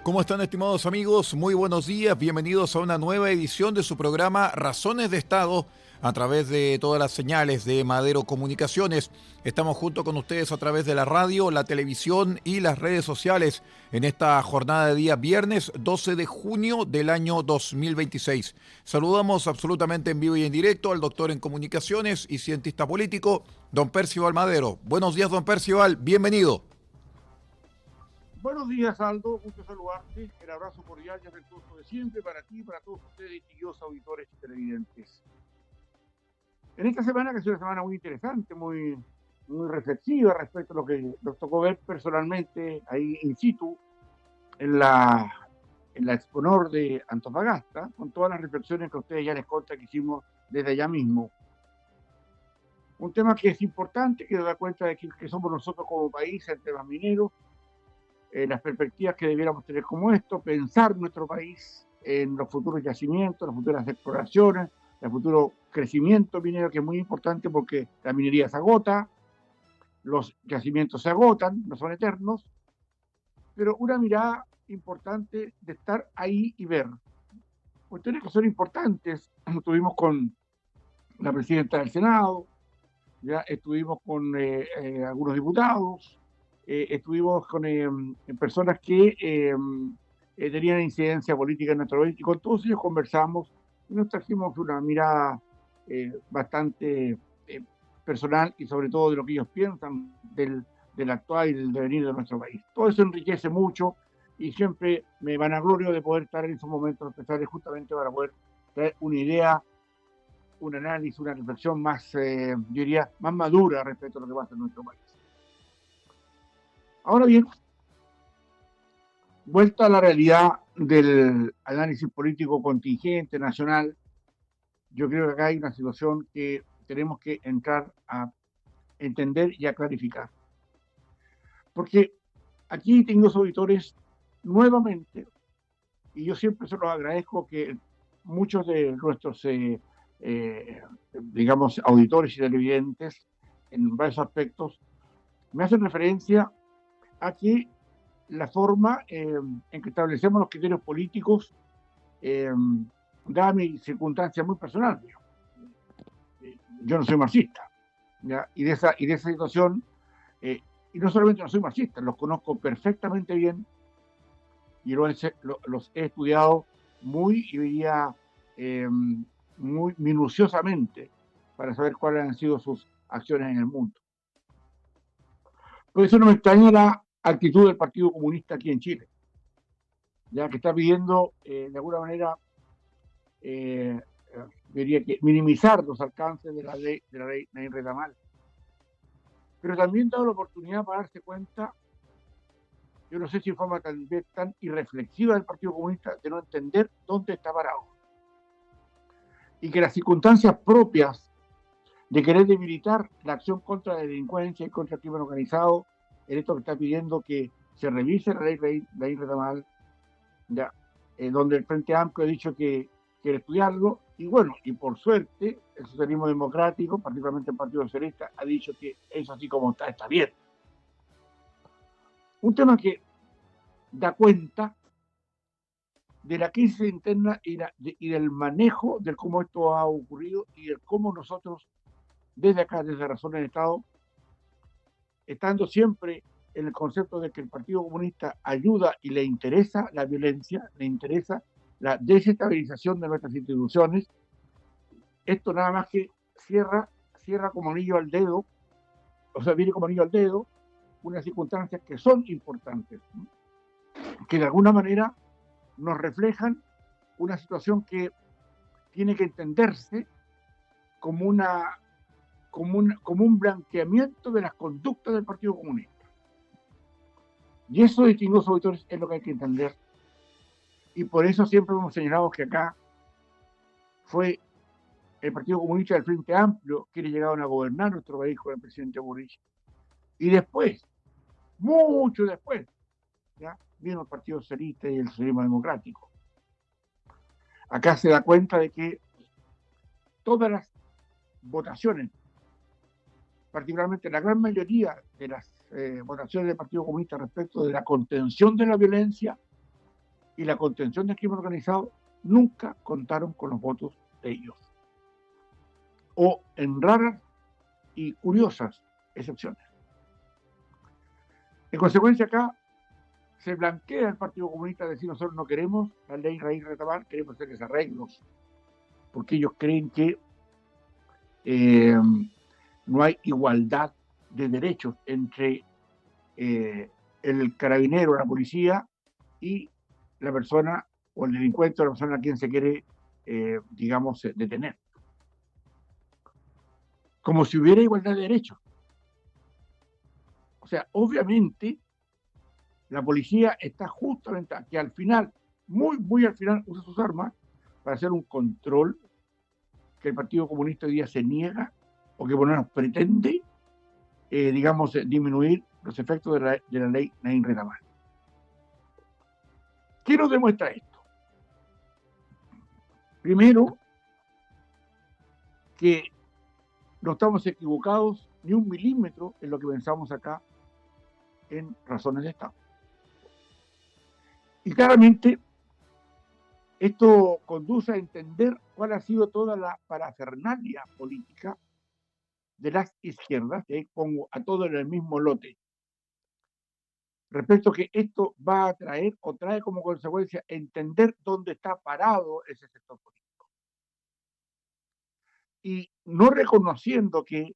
¿Cómo están, estimados amigos? Muy buenos días, bienvenidos a una nueva edición de su programa Razones de Estado a través de todas las señales de Madero Comunicaciones. Estamos junto con ustedes a través de la radio, la televisión y las redes sociales en esta jornada de día viernes 12 de junio del año 2026. Saludamos absolutamente en vivo y en directo al doctor en comunicaciones y cientista político, don Percival Madero. Buenos días, don Percival, bienvenido. Buenos días, Aldo. Gusto saludarte. El abrazo cordial y afectuoso de siempre para ti y para todos ustedes, distinguidos auditores y televidentes. En esta semana, que es una semana muy interesante, muy reflexiva respecto a lo que nos tocó ver personalmente ahí in situ en la Exponor de Antofagasta, con todas las reflexiones que a ustedes ya les consta que hicimos desde allá mismo. Un tema que es importante, que da cuenta de que somos nosotros como país en temas mineros, las perspectivas que debiéramos tener como esto, pensar nuestro país en los futuros yacimientos, las futuras exploraciones, el futuro crecimiento minero, que es muy importante porque la minería se agota, los yacimientos se agotan, no son eternos, pero una mirada importante de estar ahí y ver. Cuestiones que son importantes, estuvimos con la presidenta del Senado, ya estuvimos con algunos diputados, estuvimos con personas que tenían incidencia política en nuestro país, y con todos ellos conversamos y nos trajimos una mirada bastante personal y sobre todo de lo que ellos piensan del actual y del devenir de nuestro país. Todo eso enriquece mucho y siempre me vanaglorio de poder estar en esos momentos especiales justamente para poder traer una idea, un análisis, una reflexión más, yo diría, más madura respecto a lo que pasa en nuestro país. Ahora bien, vuelta a la realidad del análisis político contingente nacional, yo creo que acá hay una situación que tenemos que entrar a entender y a clarificar. Porque aquí tengo auditores nuevamente, y yo siempre se los agradezco que muchos de nuestros, digamos, auditores y televidentes, en varios aspectos, me hacen referencia a que la forma en que establecemos los criterios políticos da mi circunstancia muy personal. Yo no soy marxista, ¿ya? Y de esa situación, y no solamente no soy marxista, los conozco perfectamente bien y los he estudiado muy, yo diría, muy minuciosamente para saber cuáles han sido sus acciones en el mundo. Por eso no me extraña la actitud del Partido Comunista aquí en Chile, ya que está pidiendo, de alguna manera, diría que minimizar los alcances de la ley Nain Retamal. Pero también da la oportunidad para darse cuenta, yo no sé si en forma tan irreflexiva del Partido Comunista, de no entender dónde está parado. Y que las circunstancias propias de querer debilitar la acción contra la delincuencia y contra el crimen organizado, en esto que está pidiendo que se revise la ley Nain Retamal, ya, donde el Frente Amplio ha dicho que quiere estudiarlo, y bueno, y por suerte, el socialismo democrático, particularmente el Partido Socialista, ha dicho que eso así como está bien. Un tema que da cuenta de la crisis interna y del manejo de cómo esto ha ocurrido y de cómo nosotros, desde acá, desde Razones de Estado, estando siempre en el concepto de que el Partido Comunista ayuda y le interesa la violencia, le interesa la desestabilización de nuestras instituciones, esto nada más que cierra como anillo al dedo, o sea, viene como anillo al dedo, unas circunstancias que son importantes, que de alguna manera nos reflejan una situación que tiene que entenderse como un blanqueamiento de las conductas del Partido Comunista. Y eso, distinguidos auditores, es lo que hay que entender. Y por eso siempre hemos señalado que acá fue el Partido Comunista del Frente Amplio quienes llegaron a gobernar nuestro país con el presidente Boric. Y después, mucho después, ¿ya?, vino el Partido Socialista y el Socialismo Democrático. Acá se da cuenta de que todas las votaciones, particularmente la gran mayoría de las votaciones del Partido Comunista respecto de la contención de la violencia, y la contención del crimen organizado nunca contaron con los votos de ellos. O en raras y curiosas excepciones. En consecuencia, acá se blanquea el Partido Comunista de decir nosotros no queremos la ley Raíz Retamal, queremos hacer desarreglos, porque ellos creen que no hay igualdad de derechos entre el carabinero, la policía y la persona o el delincuente o la persona a quien se quiere, digamos, detener. Como si hubiera igualdad de derechos. O sea, obviamente, la policía está justamente aquí al final, muy al final, usa sus armas para hacer un control que el Partido Comunista hoy día se niega o que por lo menos pretende, digamos, disminuir los efectos de la ley Nain Retamal. ¿Qué nos demuestra esto? Primero, que no estamos equivocados ni un milímetro en lo que pensamos acá en Razones de Estado. Y claramente esto conduce a entender cuál ha sido toda la parafernalia política de las izquierdas, que ahí pongo a todos en el mismo lote, respecto a que esto va a traer o trae como consecuencia entender dónde está parado ese sector político. Y no reconociendo que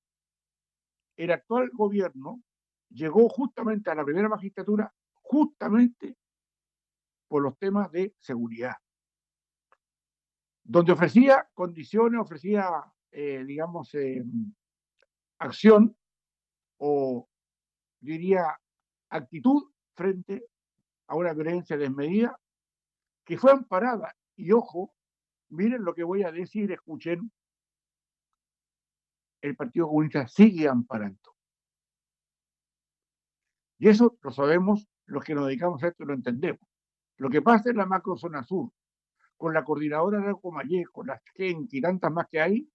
el actual gobierno llegó justamente a la primera magistratura justamente por los temas de seguridad, donde ofrecía condiciones, ofrecía, digamos, acción o diría actitud frente a una violencia desmedida que fue amparada. Y ojo, miren lo que voy a decir, escuchen, el Partido Comunista sigue amparando. Y eso lo sabemos los que nos dedicamos a esto y lo entendemos. Lo que pasa en la macrozona sur, con la coordinadora de Comayé, con las Genk y tantas más que hay,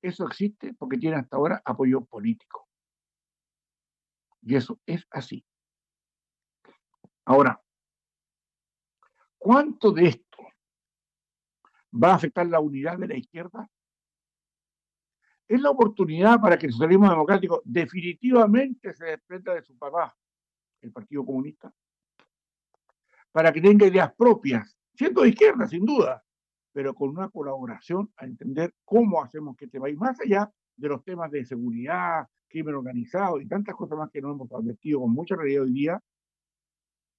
eso existe porque tiene hasta ahora apoyo político. Y eso es así. Ahora, ¿cuánto de esto va a afectar la unidad de la izquierda? Es la oportunidad para que el socialismo democrático definitivamente se desprenda de su papá, el Partido Comunista, para que tenga ideas propias, siendo de izquierda, sin duda, pero con una colaboración a entender cómo hacemos que este país, más allá de los temas de seguridad, crimen organizado y tantas cosas más que no hemos advertido con mucha realidad hoy día,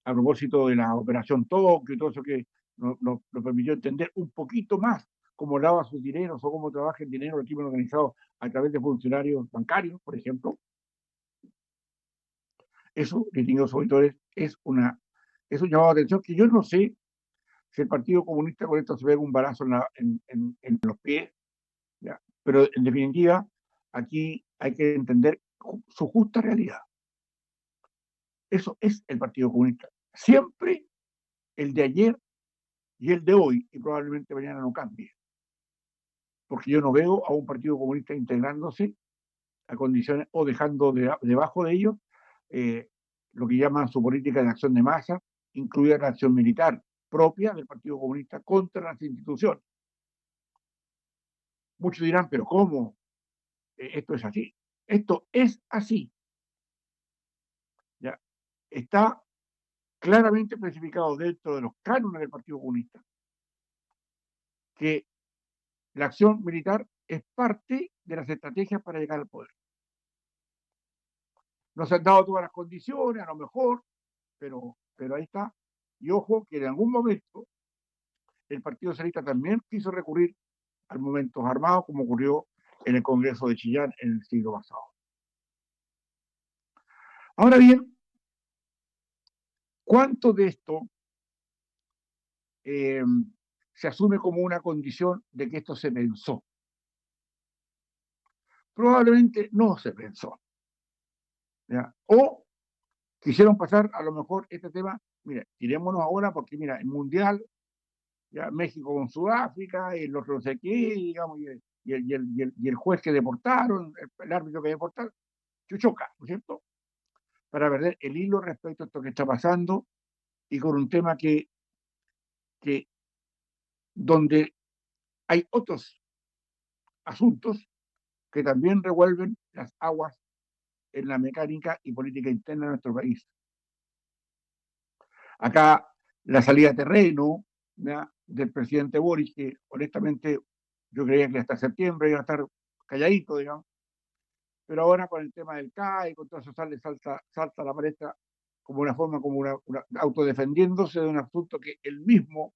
a propósito de la operación Tokio y todo eso que nos permitió entender un poquito más cómo lava sus dineros o cómo trabaja el dinero del crimen organizado a través de funcionarios bancarios, por ejemplo. Eso, distinguidos auditores, es un llamado de atención que yo no sé si el Partido Comunista con esto se pega un balazo en los pies, ¿ya? Pero en definitiva, aquí hay que entender su justa realidad. Eso es el Partido Comunista. Siempre el de ayer y el de hoy, y probablemente mañana no cambie. Porque yo no veo a un Partido Comunista integrándose a condiciones o dejando debajo de ellos lo que llaman su política de acción de masa, incluida la acción militar propia del Partido Comunista contra las instituciones. Muchos dirán, pero ¿cómo? Esto es así. Esto es así. ¿Ya? Está claramente especificado dentro de los cánones del Partido Comunista que la acción militar es parte de las estrategias para llegar al poder. No se han dado todas las condiciones, a lo mejor, pero ahí está. Y ojo que en algún momento el Partido Socialista también quiso recurrir a momentos armados, como ocurrió en el Congreso de Chillán en el siglo pasado. Ahora bien, ¿cuánto de esto se asume como una condición de que esto se pensó? Probablemente no se pensó. ¿Ya? O quisieron pasar a lo mejor este tema, mira, tirémonos ahora porque mira, el Mundial, ya México con Sudáfrica, y los no sé qué, digamos, y el juez que deportaron, el árbitro que deportaron, chuchoca, ¿no es cierto? Para perder el hilo respecto a esto que está pasando y con un tema que que donde hay otros asuntos que también revuelven las aguas en la mecánica y política interna de nuestro país. Acá la salida a terreno, ¿ya?, del presidente Boric, que honestamente yo creía que hasta septiembre iba a estar calladito, digamos, pero ahora con el tema del CAE, con todo eso salta a la palestra como una forma, como una autodefendiéndose de un asunto que él mismo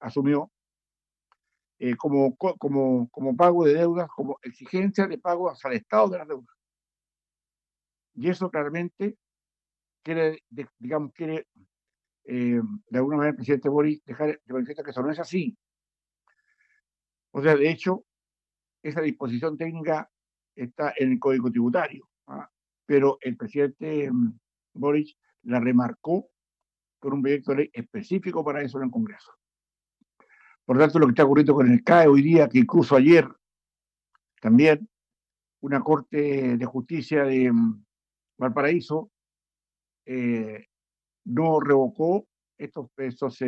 asumió como pago de deudas, como exigencia de pago al Estado de las deudas. Y eso claramente quiere de alguna manera el presidente Boric dejar de manifiesto que eso no es así. O sea, de hecho, esa disposición técnica está en el Código Tributario, pero el presidente Boric la remarcó con un proyecto de ley específico para eso en el Congreso. Por lo tanto, lo que está ocurriendo con el CAE hoy día, que incluso ayer también una Corte de Justicia de Valparaíso no revocó estas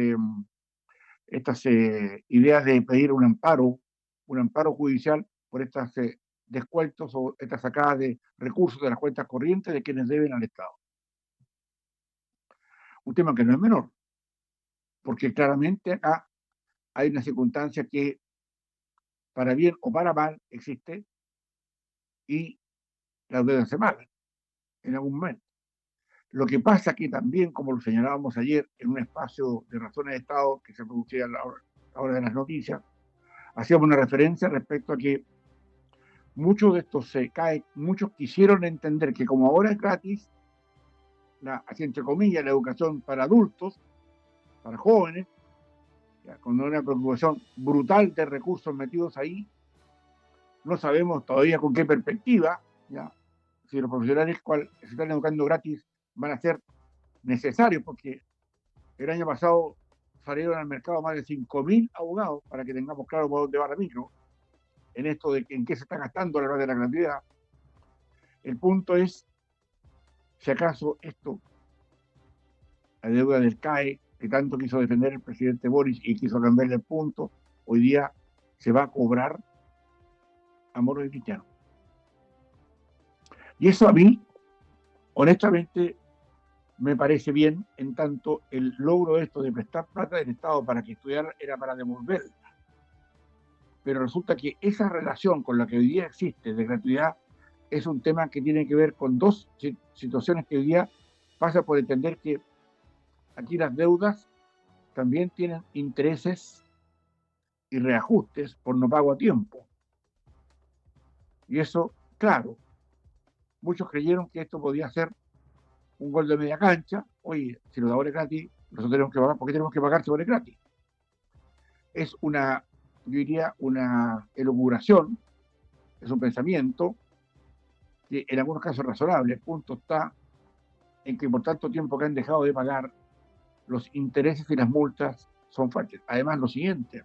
ideas de pedir un amparo judicial por estas descuentos o estas sacadas de recursos de las cuentas corrientes de quienes deben al Estado. Un tema que no es menor, porque claramente acá hay una circunstancia que, para bien o para mal, existe y las deudas se pagan en algún momento. Lo que pasa que también, como lo señalábamos ayer en un espacio de razones de Estado que se producía a la hora de las noticias, hacíamos una referencia respecto a que muchos de estos muchos quisieron entender que como ahora es gratis, así entre comillas, la educación para adultos, para jóvenes, con una preocupación brutal de recursos metidos ahí, no sabemos todavía con qué perspectiva, si los profesionales que se están educando gratis van a ser necesarios, porque el año pasado salieron al mercado más de 5.000 abogados, para que tengamos claro por dónde va la micro, en esto de en qué se está gastando la verdad de la gratuidad. El punto es, si acaso la deuda del CAE, que tanto quiso defender el presidente Boric y quiso cambiarle el punto, hoy día se va a cobrar a moros y cristianos. Y eso a mí, honestamente, me parece bien, en tanto el logro de esto de prestar plata del Estado para que estudiar era para devolverla. Pero resulta que esa relación con la que hoy día existe de gratuidad es un tema que tiene que ver con dos situaciones que hoy día pasa por entender que aquí las deudas también tienen intereses y reajustes por no pago a tiempo. Y eso, claro, muchos creyeron que esto podía ser un gol de media cancha. Oye, si lo da es gratis, nosotros tenemos que pagar. ¿Por qué tenemos que pagar si es gratis? Es yo diría, una elucubración, es un pensamiento que en algunos casos es razonable. El punto está en que por tanto tiempo que han dejado de pagar, los intereses y las multas son fuertes. Además, lo siguiente,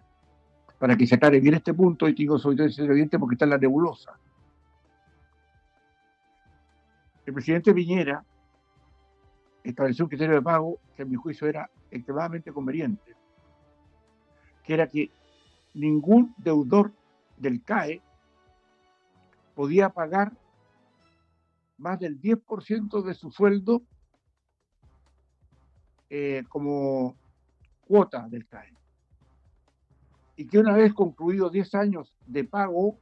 para que se aclare bien este punto, y digo sobre todo evidente porque está en la nebulosa. El presidente Piñera estableció un criterio de pago que a mi juicio era extremadamente conveniente, que era que ningún deudor del CAE podía pagar más del 10% de su sueldo como cuota del CAE. Y que una vez concluidos 10 años de pago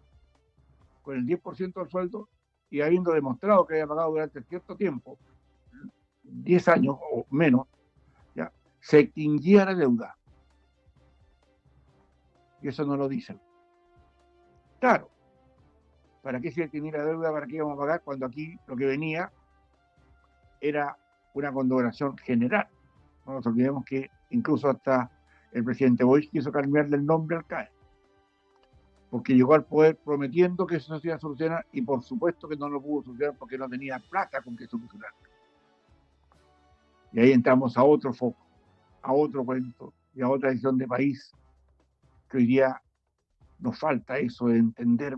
con el 10% del sueldo y habiendo demostrado que había pagado durante cierto tiempo, 10 años o menos, se extinguía la deuda. Y eso no lo dicen. Claro, ¿para qué se extinguía la deuda? ¿Para qué íbamos a pagar cuando aquí lo que venía era una condonación general? No nos olvidemos que incluso hasta el presidente Boric quiso cambiarle el nombre al CAE, porque llegó al poder prometiendo que eso se iba a solucionar y por supuesto que no lo pudo solucionar porque no tenía plata con que solucionar. Y ahí entramos a otro foco, a otro cuento y a otra visión de país, que hoy día nos falta eso de entender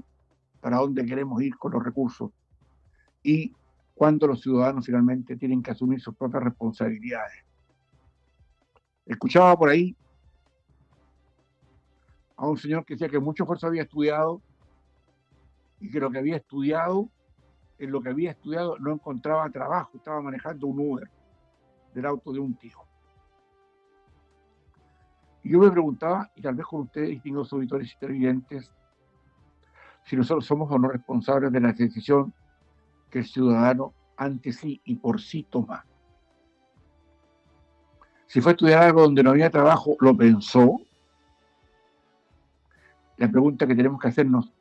para dónde queremos ir con los recursos y cuándo los ciudadanos finalmente tienen que asumir sus propias responsabilidades. Escuchaba por ahí a un señor que decía que mucho esfuerzo había estudiado y que lo que había estudiado, en lo que había estudiado no encontraba trabajo, estaba manejando un Uber del auto de un tío. Y yo me preguntaba, y tal vez con ustedes, distinguidos auditores y televidentes, si nosotros somos o no responsables de la decisión que el ciudadano ante sí y por sí toma. Si fue a estudiar algo donde no había trabajo, lo pensó. La pregunta que tenemos que hacernos,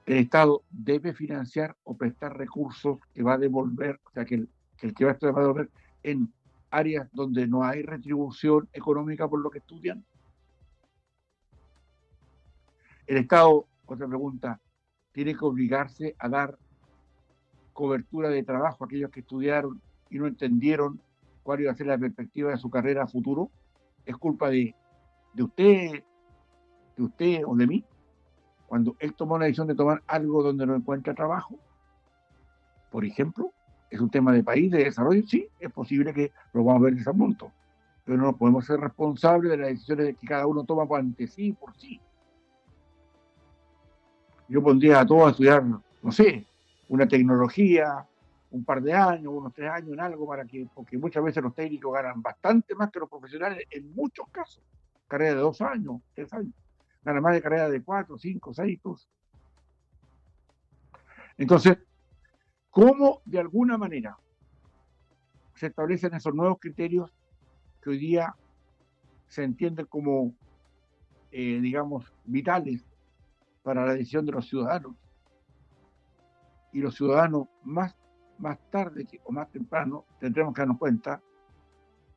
¿el Estado debe financiar o prestar recursos que va a devolver, o sea, que el que va a estudiar va a devolver en áreas donde no hay retribución económica por lo que estudian? El Estado, otra pregunta, tiene que obligarse a dar cobertura de trabajo a aquellos que estudiaron y no entendieron cuál iba a ser la perspectiva de su carrera a futuro. ¿Es culpa de usted o de mí? Cuando él tomó la decisión de tomar algo donde no encuentra trabajo, por ejemplo, es un tema de país, de desarrollo, sí, es posible que lo vamos a ver desde ese punto, pero no podemos ser responsables de las decisiones que cada uno toma ante sí y por sí. Yo pondría a todos a estudiar, no sé, una tecnología, un par de años, unos 3 años en algo, porque muchas veces los técnicos ganan bastante más que los profesionales en muchos casos. Carrera de 2 años, 3 años. Nada más de carrera de 4, 5, 6. Entonces, ¿cómo de alguna manera se establecen esos nuevos criterios que hoy día se entienden como, digamos, vitales para la decisión de los ciudadanos? Y los ciudadanos más tarde o más temprano tendremos que darnos cuenta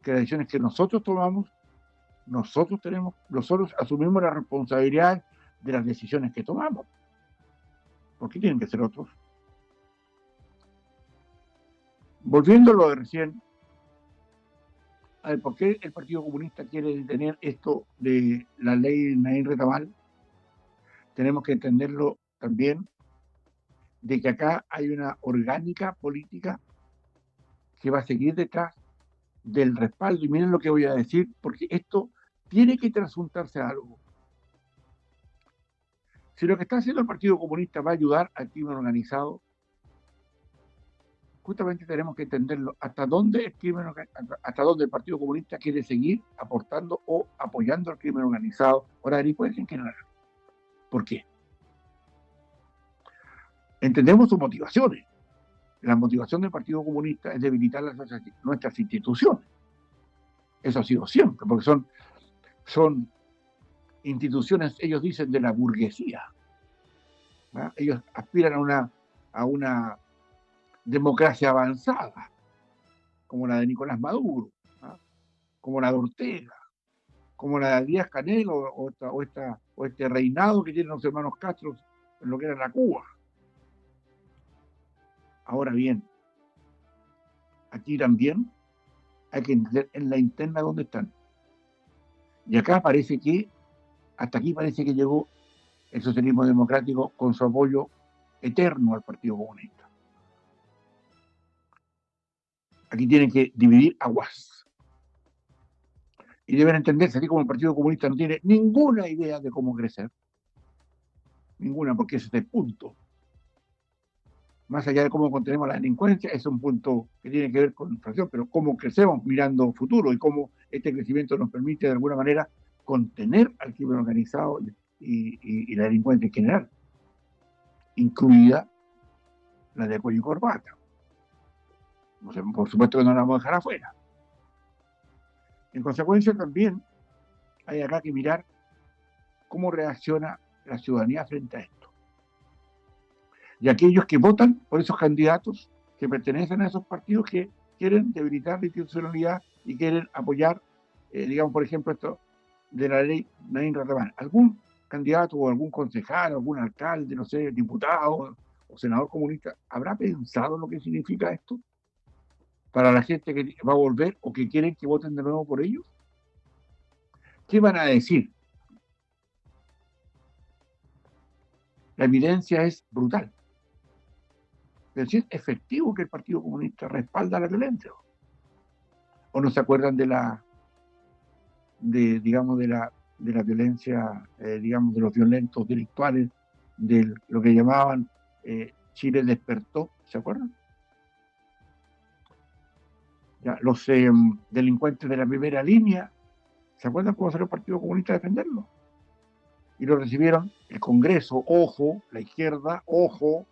que las decisiones que nosotros tomamos, nosotros asumimos la responsabilidad de las decisiones que tomamos. ¿Por qué tienen que ser otros? Volviendo a lo de recién, a ver, ¿por qué el Partido Comunista quiere detener esto de la ley Naín Retamal? Tenemos que entenderlo también de que acá hay una orgánica política que va a seguir detrás del respaldo. Y miren lo que voy a decir, porque esto tiene que trasuntarse a algo. Si lo que está haciendo el Partido Comunista va a ayudar al crimen organizado, justamente tenemos que entenderlo hasta dónde el Partido Comunista quiere seguir aportando o apoyando al crimen organizado. Ahora, delincuencia en general. ¿Por qué? Entendemos sus motivaciones. La motivación del Partido Comunista es debilitar nuestras instituciones. Eso ha sido siempre, porque son instituciones, ellos dicen, de la burguesía. ¿No? Ellos aspiran a una democracia avanzada, como la de Nicolás Maduro, ¿no? Como la de Ortega, como la de Díaz-Canel o este reinado que tienen los hermanos Castro en lo que era la Cuba. Ahora bien, aquí también hay que entender en la interna dónde están. Y acá parece que, hasta aquí parece que llegó el socialismo democrático con su apoyo eterno al Partido Comunista. Aquí tienen que dividir aguas. Y deben entenderse, así como el Partido Comunista no tiene ninguna idea de cómo crecer, ninguna, porque ese es el punto. Más allá de cómo contenemos la delincuencia, es un punto que tiene que ver con inflación, pero cómo crecemos mirando futuro y cómo este crecimiento nos permite de alguna manera contener al crimen organizado y la delincuencia en general, incluida la de cuello y corbata. O sea, por supuesto que no la vamos a dejar afuera. En consecuencia, también hay acá que mirar cómo reacciona la ciudadanía frente a esto. Y aquellos que votan por esos candidatos que pertenecen a esos partidos que quieren debilitar la institucionalidad y quieren apoyar, digamos, por ejemplo, esto de la ley Naín Retamal. ¿Algún candidato o algún concejal, algún alcalde, no sé, diputado o senador comunista habrá pensado lo que significa esto para la gente que va a volver o que quieren que voten de nuevo por ellos? ¿Qué van a decir? La evidencia es brutal. Pero si es efectivo que el Partido Comunista respalda la violencia. ¿O no se acuerdan de la de la violencia, digamos, de los violentos delictuales, de lo que llamaban Chile despertó, ¿se acuerdan? Ya, los delincuentes de la primera línea, ¿se acuerdan cómo salió el Partido Comunista a defenderlo? Y lo recibieron el Congreso, ojo, la izquierda, ojo,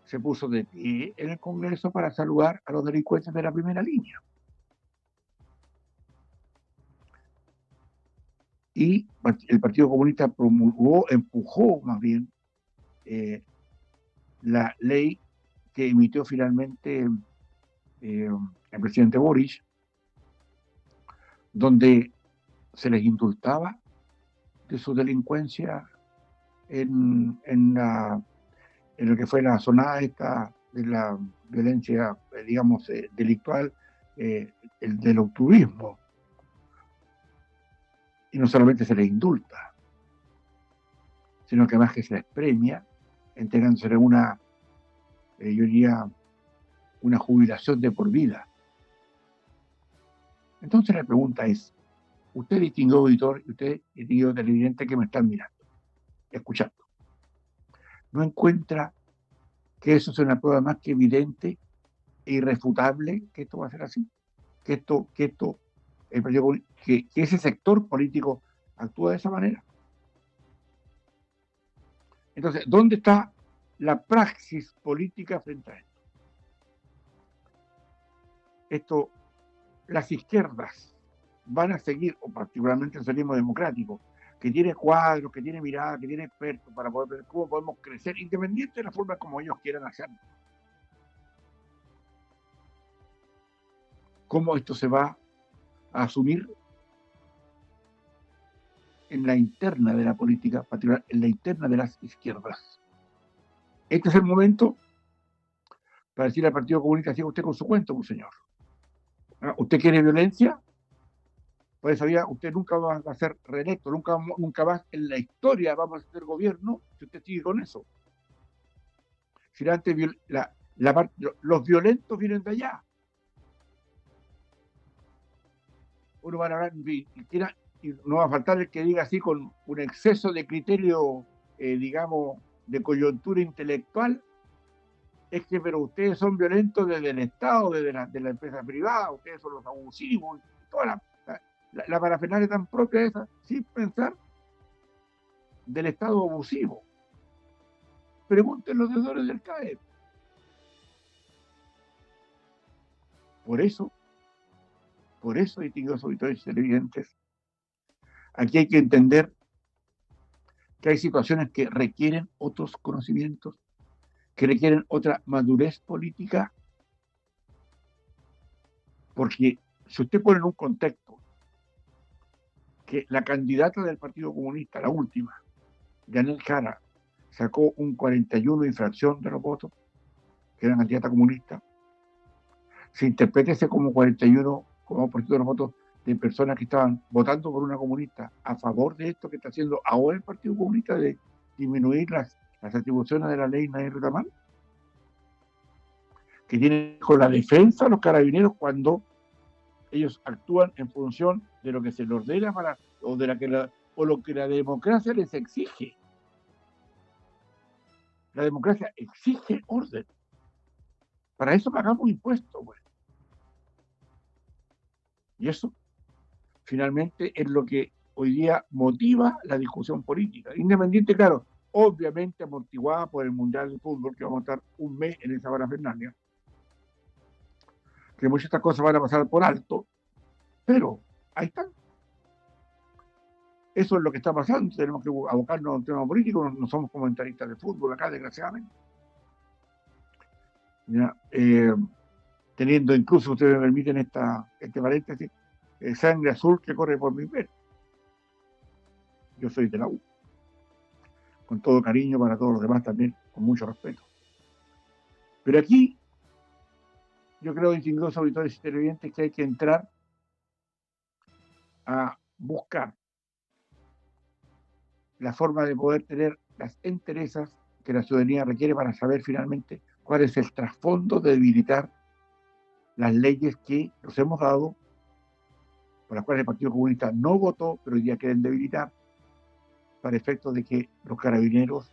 se puso de pie en el Congreso para saludar a los delincuentes de la primera línea. Y el Partido Comunista promulgó, empujó más bien, la ley que emitió finalmente el presidente Boric, donde se les indultaba de su delincuencia en lo que fue la zona esta de la violencia, digamos, delictual, el del octubrismo. Y no solamente se les indulta, sino que además que se les premia, entregándose una, yo diría, una jubilación de por vida. Entonces la pregunta es, usted, distinguido auditor, y usted, distinguido televidente que me están mirando, escuchando, ¿no encuentra que eso es una prueba más que evidente e irrefutable que esto va a ser así? Que ese sector político actúa de esa manera. Entonces, ¿dónde está la praxis política frente a esto? Las izquierdas van a seguir, o particularmente el socialismo democrático, que tiene cuadros, que tiene mirada, que tiene expertos para poder ver cómo podemos crecer, independiente de la forma como ellos quieran hacerlo. ¿Cómo esto se va a asumir en la interna de la política, particular, en la interna de las izquierdas? Este es el momento para decirle al Partido Comunista, siga usted con su cuento, pues, señor. ¿Usted quiere violencia? Pues sabía, usted nunca va a ser reelecto, nunca más en la historia vamos a hacer gobierno si usted sigue con eso. Si antes los violentos vienen de allá. Uno va a hablar, y no va a faltar el que diga así con un exceso de criterio, digamos, de coyuntura intelectual, es que, pero ustedes son violentos desde el Estado, desde la empresa privada, ustedes son los abusivos, toda la parafernalia tan propia de esa, sin pensar del Estado abusivo. Pregunten los deudores del CAE. Por eso, distinguidos auditores televidentes, aquí hay que entender que hay situaciones que requieren otros conocimientos, que requieren otra madurez política, porque si usted pone en un contexto que la candidata del Partido Comunista, la última, Yanel Jara, sacó un 41 infracción de los votos, que era candidata comunista, se interpreta ese como 41 como por ciento de los votos de personas que estaban votando por una comunista a favor de esto que está haciendo ahora el Partido Comunista de disminuir las atribuciones de la ley Nair Ramán, que tiene con la defensa de los carabineros cuando ellos actúan en función de lo que se les ordena o lo que la democracia les exige. La democracia exige orden. Para eso pagamos impuestos, pues. Y eso, finalmente, es lo que hoy día motiva la discusión política. Independiente, claro, obviamente amortiguada por el Mundial de Fútbol, que vamos a estar un mes en esa parafernalia, que muchas de estas cosas van a pasar por alto, pero ahí están. Eso es lo que está pasando. Tenemos que abocarnos a un tema político. No somos comentaristas de fútbol acá, desgraciadamente. Ya, teniendo incluso, ustedes me permiten este paréntesis, sangre azul que corre por mi piel. Yo soy de la U. Con todo cariño para todos los demás también, con mucho respeto. Pero aquí, yo creo, distinguidos auditores y televidentes, que hay que entrar a buscar la forma de poder tener las enterezas que la ciudadanía requiere para saber finalmente cuál es el trasfondo de debilitar las leyes que nos hemos dado por las cuales el Partido Comunista no votó, pero hoy día quieren debilitar, para efectos de que los carabineros,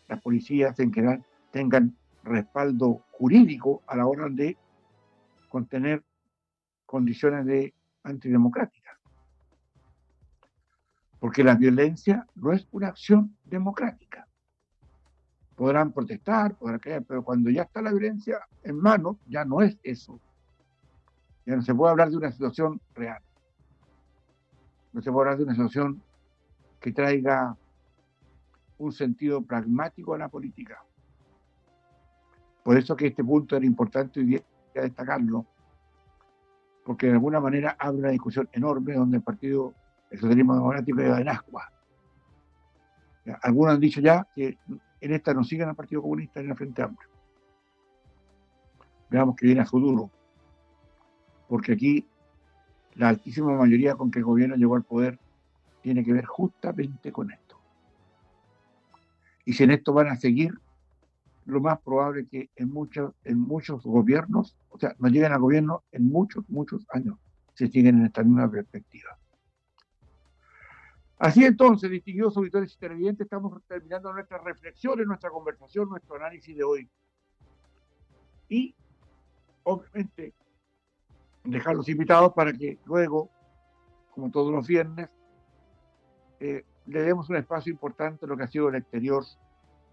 las policías en general, tengan respaldo jurídico a la hora de contener condiciones de antidemocráticas. Porque la violencia no es una acción democrática. Podrán protestar, podrán creer, pero cuando ya está la violencia en mano, ya no es eso. Ya no se puede hablar de una situación real. No se puede hablar de una situación que traiga un sentido pragmático a la política. Por eso que este punto era importante hoy día destacarlo, porque de alguna manera abre una discusión enorme donde el socialismo democrático queda en ascuas. Algunos han dicho ya que en esta no sigan al Partido Comunista ni al Frente Amplio. Veamos que viene a futuro, porque aquí la altísima mayoría con que el gobierno llegó al poder tiene que ver justamente con esto. Y si en esto van a seguir, lo más probable es que en muchos gobiernos, o sea, no lleguen al gobierno en muchos años, si siguen en esta misma perspectiva. Así entonces, distinguidos auditores y televidentes, estamos terminando nuestras reflexiones, nuestra conversación, nuestro análisis de hoy. Y, obviamente, dejar los invitados para que luego, como todos los viernes, le demos un espacio importante a lo que ha sido el exterior,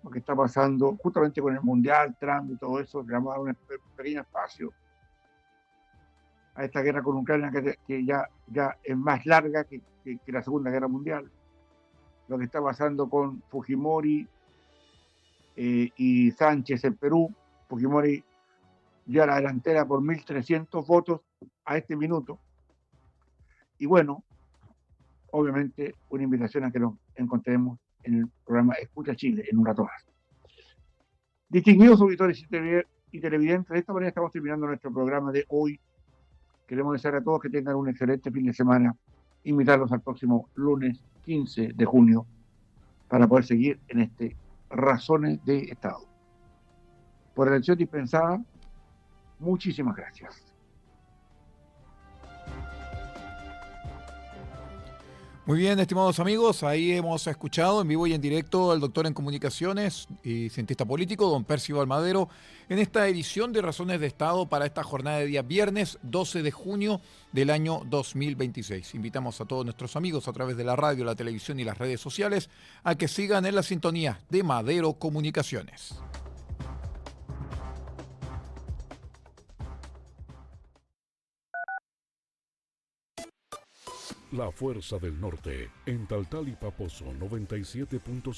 lo que está pasando justamente con el Mundial, Trump y todo eso. Le vamos a dar un pequeño espacio a esta guerra con Ucrania que ya es más larga que la Segunda Guerra Mundial. Lo que está pasando con Fujimori y Sánchez en Perú. Fujimori ya la delantera por 1.300 votos a este minuto. Y bueno, obviamente una invitación a que nos encontremos en el programa Escucha Chile en un rato más. Distinguidos auditores y televidentes, de esta manera estamos terminando nuestro programa de hoy. Queremos desear a todos que tengan un excelente fin de semana. Invitarlos al próximo lunes 15 de junio para poder seguir en este Razones de Estado. Por elección dispensada, muchísimas gracias. Muy bien, estimados amigos, ahí hemos escuchado en vivo y en directo al doctor en comunicaciones y cientista político, don Percival Madero, en esta edición de Razones de Estado para esta jornada de día viernes 12 de junio del año 2026. Invitamos a todos nuestros amigos a través de la radio, la televisión y las redes sociales a que sigan en la sintonía de Madero Comunicaciones. La Fuerza del Norte, en Taltal y Paposo 97.5.